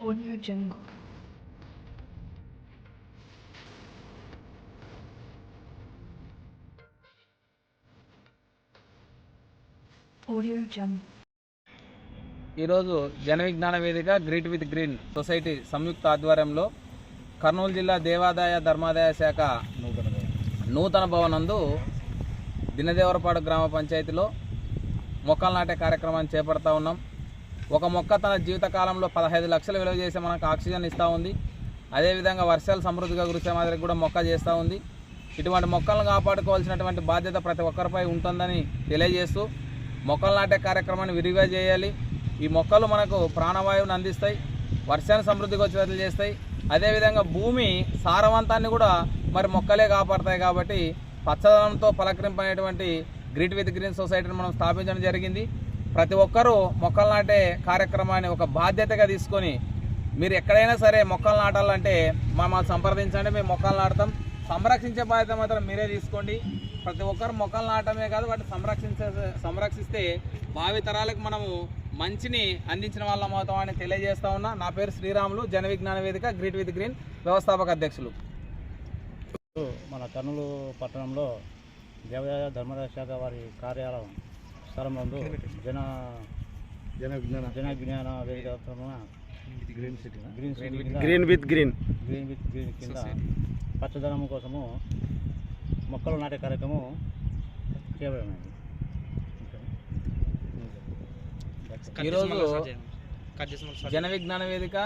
Audio Jungle. Audio Jungle. ఈరోజు జన విజ్ఞాన వేదిక greet with green society సంయుక్త ఆధ్వర్యంలో కర్నూలు జిల్లా దేవాదాయ ధర్మాదాయ శాఖ నూతన భవనందు దినదేవరపాడు గ్రామ పంచాయతీలో మొక్కలు నాటే కార్యక్రమాన్ని చేపడతా ఉన్నాం. ఒక మొక్క తన జీవితకాలంలో 15 లక్షలు విలువ చేసి మనకు ఆక్సిజన్ ఇస్తూ ఉంది. అదేవిధంగా వర్షాలు సమృద్ధిగా కురిసే మాదిరి కూడా మొక్క చేస్తూ ఉంది. ఇటువంటి మొక్కలను కాపాడుకోవాల్సినటువంటి బాధ్యత ప్రతి ఒక్కరిపై ఉంటుందని తెలియజేస్తూ మొక్కలు నాటే కార్యక్రమాన్ని విరివిగా చేయాలి. ఈ మొక్కలు మనకు ప్రాణవాయువుని అందిస్తాయి, వర్షాన్ని సమృద్ధిగా వచ్చేట్లు చేస్తాయి. అదేవిధంగా భూమి సారవంతాన్ని కూడా మరి మొక్కలే కాపాడతాయి. కాబట్టి పచ్చదనంతో పలకరింపనేటువంటి గ్రీట్ విత్ గ్రీన్ సొసైటీని మనం స్థాపించడం జరిగింది. ప్రతి ఒక్కరూ మొక్కలు నాటే కార్యక్రమాన్ని ఒక బాధ్యతగా తీసుకొని మీరు ఎక్కడైనా సరే మొక్కలు నాటాలంటే మమ్మల్ని సంప్రదించండి, మేము మొక్కలు నాటుతాం. సంరక్షించే బాధ్యత మాత్రం మీరే తీసుకోండి. ప్రతి ఒక్కరు మొక్కలు నాటమే కాదు, వాటిని సంరక్షిస్తే భావితరాలకు మనము మంచిని అందించిన వాళ్ళం అవుతామని తెలియజేస్తా ఉన్నా. నా పేరు శ్రీరాములు, జన విజ్ఞాన వేదిక గ్రీట్ విత్ గ్రీన్ వ్యవస్థాపక అధ్యక్షులు. మన కర్నూలు పట్టణంలో దేవాదాయ ధర్మాదాయ శాఖ వారి కార్యాలయం స్థలంలో జన విజ్ఞాన వేదిక గ్రీన్ విత్ గ్రీన్ కింద పచ్చదనం కోసము మొక్కలు నాటే కార్యక్రమం చేపట్టమైంది. ఈరోజు జన విజ్ఞాన వేదిక